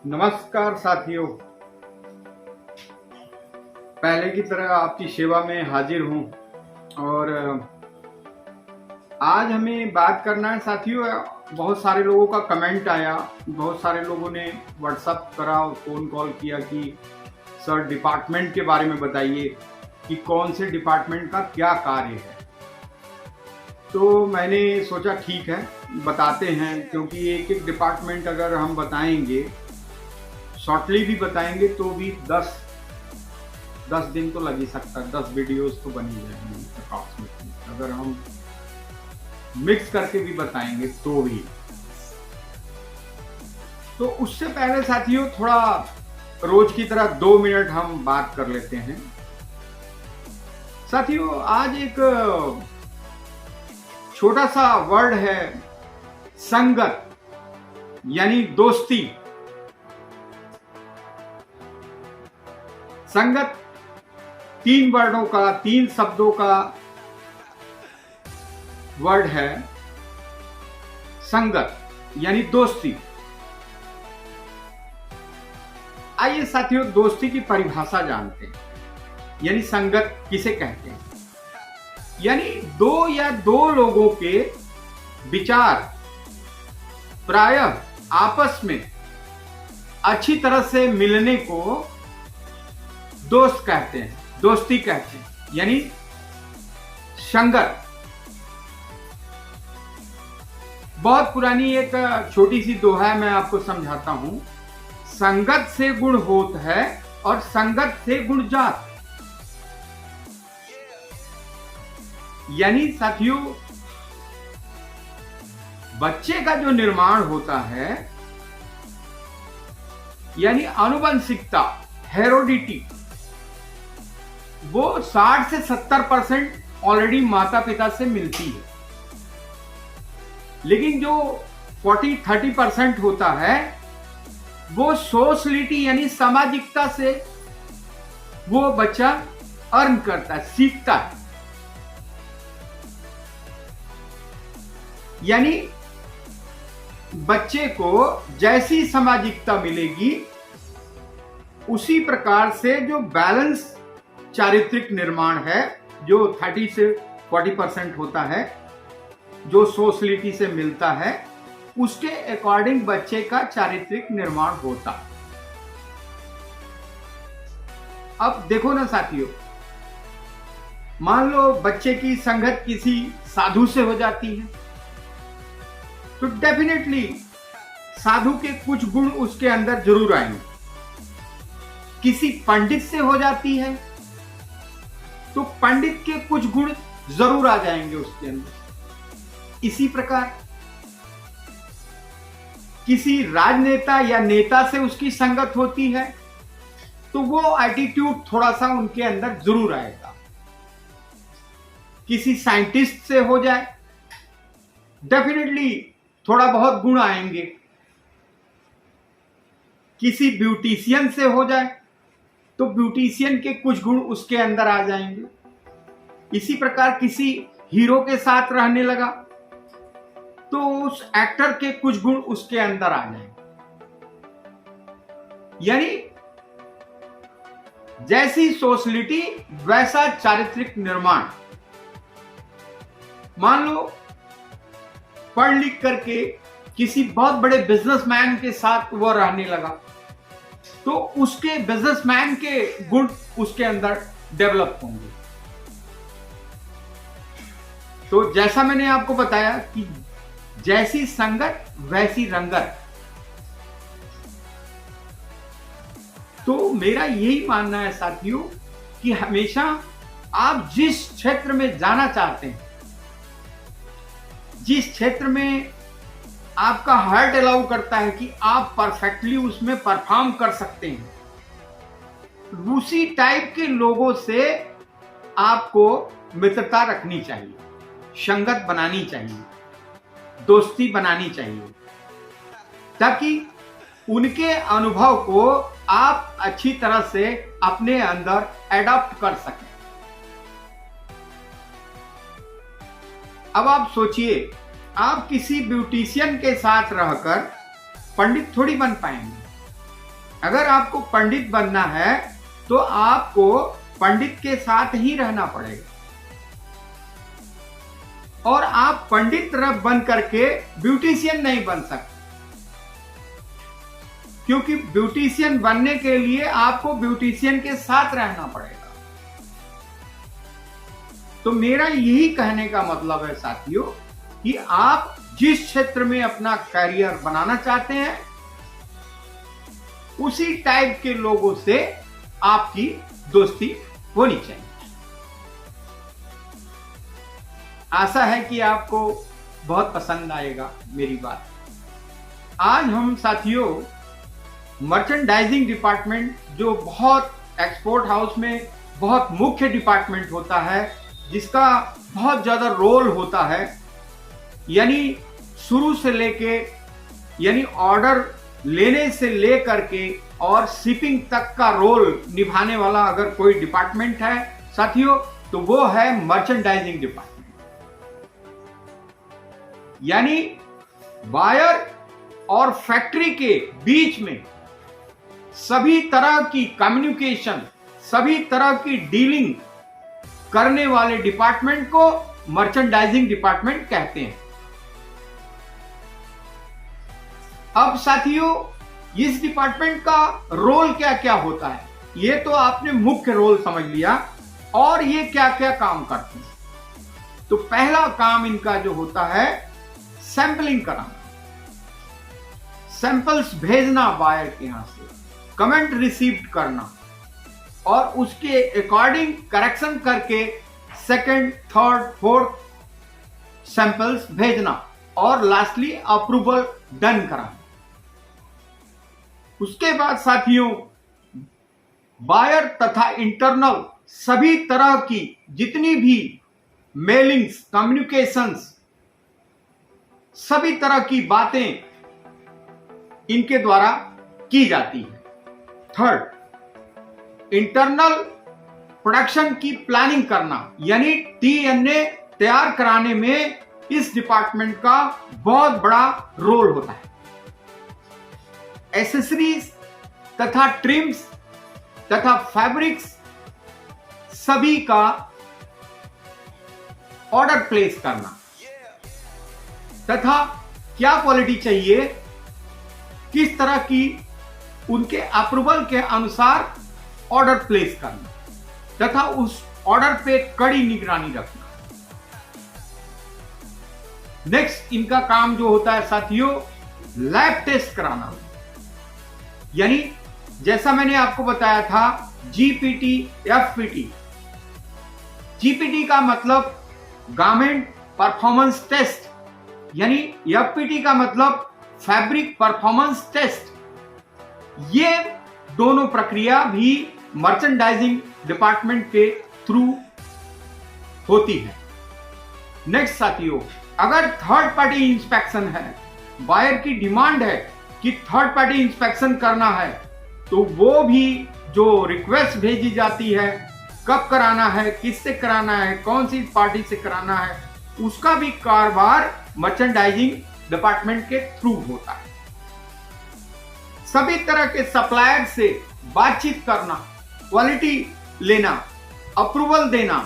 नमस्कार साथियों, पहले की तरह आपकी सेवा में हाजिर हूं और आज हमें बात करना है साथियों। बहुत सारे लोगों का कमेंट आया, बहुत सारे लोगों ने व्हाट्सएप करा और फ़ोन कॉल किया कि सर डिपार्टमेंट के बारे में बताइए कि कौन से डिपार्टमेंट का क्या कार्य है। तो मैंने सोचा ठीक है बताते हैं, क्योंकि एक एक डिपार्टमेंट अगर हम बताएंगे, शॉर्टली भी बताएंगे तो भी 10 दिन तो लग ही सकता है। 10 वीडियोस तो बनी जाएंगी अप्रॉक्सीमेटली, अगर हम मिक्स करके भी बताएंगे तो भी। तो उससे पहले साथियों थोड़ा रोज की तरह 2 मिनट हम बात कर लेते हैं। साथियों आज एक छोटा सा वर्ड है, संगत यानी दोस्ती। संगत 3 वर्डों का, 3 शब्दों का वर्ड है। संगत यानी दोस्ती। आइए साथियों दोस्ती की परिभाषा जानते हैं, यानी संगत किसे कहते हैं। यानी 2 या 2 लोगों के विचार प्रायः आपस में अच्छी तरह से मिलने को दोस्त कहते हैं, दोस्ती कहते हैं, यानी संगत। बहुत पुरानी एक छोटी सी दोहा मैं आपको समझाता हूं। संगत से गुण होत है और संगत से गुण जात। यानी साथियों बच्चे का जो निर्माण होता है, यानी आनुवंशिकता, हेरोडिटी, वो 60 से 70% ऑलरेडी माता पिता से मिलती है। लेकिन जो 40-30% होता है वो सोशलिटी यानी सामाजिकता से वो बच्चा अर्न करता है, सीखता है। यानी बच्चे को जैसी सामाजिकता मिलेगी उसी प्रकार से जो बैलेंस चारित्रिक निर्माण है, जो 30 से 40% होता है, जो सोशलिटी से मिलता है, उसके अकॉर्डिंग बच्चे का चारित्रिक निर्माण होता। अब देखो ना साथियों, मान लो बच्चे की संगत किसी साधु से हो जाती है तो डेफिनेटली साधु के कुछ गुण उसके अंदर जरूर आएंगे। किसी पंडित से हो जाती है तो पंडित के कुछ गुण जरूर आ जाएंगे उसके अंदर। इसी प्रकार किसी राजनेता या नेता से उसकी संगत होती है तो वो एटीट्यूड थोड़ा सा उनके अंदर जरूर आएगा। किसी साइंटिस्ट से हो जाए, डेफिनेटली थोड़ा बहुत गुण आएंगे। किसी ब्यूटिशियन से हो जाए तो ब्यूटिशियन के कुछ गुण उसके अंदर आ जाएंगे। इसी प्रकार किसी हीरो के साथ रहने लगा तो उस एक्टर के कुछ गुण उसके अंदर आ जाएंगे। यानी जैसी सोशलिटी वैसा चारित्रिक निर्माण। मान लो पढ़ लिख करके किसी बहुत बड़े बिजनेसमैन के साथ वो रहने लगा तो उसके बिजनेसमैन के गुण उसके अंदर डेवलप होंगे। तो जैसा मैंने आपको बताया कि जैसी संगत वैसी रंगत। तो मेरा यही मानना है साथियों कि हमेशा आप जिस क्षेत्र में जाना चाहते हैं, जिस क्षेत्र में आपका हार्ट अलाउ करता है कि आप परफेक्टली उसमें परफॉर्म कर सकते हैं, उसी टाइप के लोगों से आपको मित्रता रखनी चाहिए, संगत बनानी चाहिए, दोस्ती बनानी चाहिए, ताकि उनके अनुभव को आप अच्छी तरह से अपने अंदर एडॉप्ट कर सकें। अब आप सोचिए, आप किसी ब्यूटिशियन के साथ रहकर पंडित थोड़ी बन पाएंगे। अगर आपको पंडित बनना है तो आपको पंडित के साथ ही रहना पड़ेगा, और आप पंडित बन करके ब्यूटिशियन नहीं बन सकते, क्योंकि ब्यूटिशियन बनने के लिए आपको ब्यूटिशियन के साथ रहना पड़ेगा। तो मेरा यही कहने का मतलब है साथियों कि आप जिस क्षेत्र में अपना करियर बनाना चाहते हैं उसी टाइप के लोगों से आपकी दोस्ती होनी चाहिए। आशा है कि आपको बहुत पसंद आएगा मेरी बात। आज हम साथियों मर्चेंडाइजिंग डिपार्टमेंट, जो बहुत एक्सपोर्ट हाउस में बहुत मुख्य डिपार्टमेंट होता है, जिसका बहुत ज्यादा रोल होता है, यानी शुरू से लेके, यानी ऑर्डर लेने से लेकर के और शिपिंग तक का रोल निभाने वाला अगर कोई डिपार्टमेंट है साथियों तो वो है मर्चेंडाइजिंग डिपार्टमेंट। यानी बायर और फैक्ट्री के बीच में सभी तरह की कम्युनिकेशन, सभी तरह की डीलिंग करने वाले डिपार्टमेंट को मर्चेंडाइजिंग डिपार्टमेंट कहते हैं। अब साथियों इस डिपार्टमेंट का रोल क्या क्या होता है ये तो आपने मुख्य रोल समझ लिया, और ये क्या क्या काम करते हैं। तो पहला काम इनका जो होता है सैंपलिंग कराना, सैंपल्स भेजना बायर के यहां से, कमेंट रिसीव करना और उसके अकॉर्डिंग करेक्शन करके सेकंड, थर्ड, फोर्थ सैंपल्स भेजना और लास्टली अप्रूवल डन कराना। उसके बाद साथियों बायर तथा इंटरनल सभी तरह की जितनी भी मेलिंग्स, कम्युनिकेशंस, सभी तरह की बातें इनके द्वारा की जाती है। थर्ड, इंटरनल प्रोडक्शन की प्लानिंग करना, यानी टीएनए तैयार कराने में इस डिपार्टमेंट का बहुत बड़ा रोल होता है। एसेसरीज तथा ट्रिम्स तथा फैब्रिक्स सभी का ऑर्डर प्लेस करना तथा क्या क्वालिटी चाहिए, किस तरह की, उनके अप्रूवल के अनुसार ऑर्डर प्लेस करना तथा उस ऑर्डर पे कड़ी निगरानी रखना। नेक्स्ट इनका काम जो होता है साथियों लैब टेस्ट कराना, यानी जैसा मैंने आपको बताया था जीपीटी, एफपीटी। जीपीटी का मतलब गारमेंट परफॉर्मेंस टेस्ट, यानी एफपीटी का मतलब फैब्रिक परफॉर्मेंस टेस्ट। ये दोनों प्रक्रिया भी मर्चेंडाइजिंग डिपार्टमेंट के थ्रू होती है। नेक्स्ट साथियों अगर थर्ड पार्टी इंस्पेक्शन है, बायर की डिमांड है कि थर्ड पार्टी इंस्पेक्शन करना है, तो वो भी जो रिक्वेस्ट भेजी जाती है, कब कराना है, किससे कराना है, कौन सी पार्टी से कराना है, उसका भी कारोबार मर्चेंडाइजिंग डिपार्टमेंट के थ्रू होता है। सभी तरह के सप्लायर से बातचीत करना, क्वालिटी लेना, अप्रूवल देना,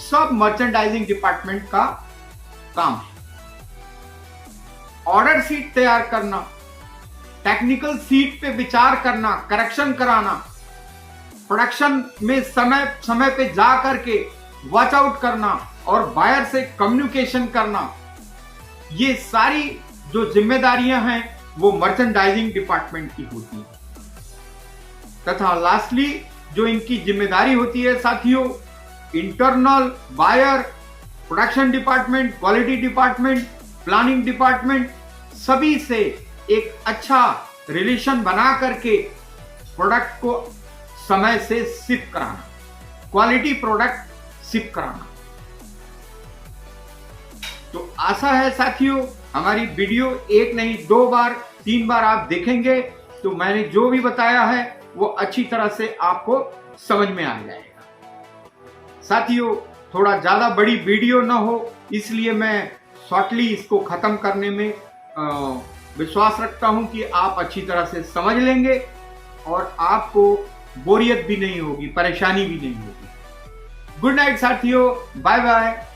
सब मर्चेंडाइजिंग डिपार्टमेंट का काम है। ऑर्डर शीट तैयार करना, टेक्निकल शीट पे विचार करना, करेक्शन कराना, प्रोडक्शन में समय समय पे जा करके वॉच आउट करना और बायर से कम्युनिकेशन करना, ये सारी जो जिम्मेदारियां हैं वो मर्चेंडाइजिंग डिपार्टमेंट की होती है। तथा लास्टली जो इनकी जिम्मेदारी होती है साथियों internal, buyer, production department, quality department, planning department सभी से एक अच्छा रिलेशन बना करके प्रोडक्ट को समय से शिप कराना, क्वालिटी प्रोडक्ट शिप कराना। तो आशा है साथियों हमारी वीडियो एक नहीं 2 बार 3 बार आप देखेंगे तो मैंने जो भी बताया है वो अच्छी तरह से आपको समझ में आ जाएगा। साथियों थोड़ा ज्यादा बड़ी वीडियो ना हो इसलिए मैं शॉर्टली इसको खत्म करने में विश्वास रखता हूं कि आप अच्छी तरह से समझ लेंगे। और आपको बोरियत भी नहीं होगी, परेशानी भी नहीं होगी। गुड नाइट साथियों, बाय बाय।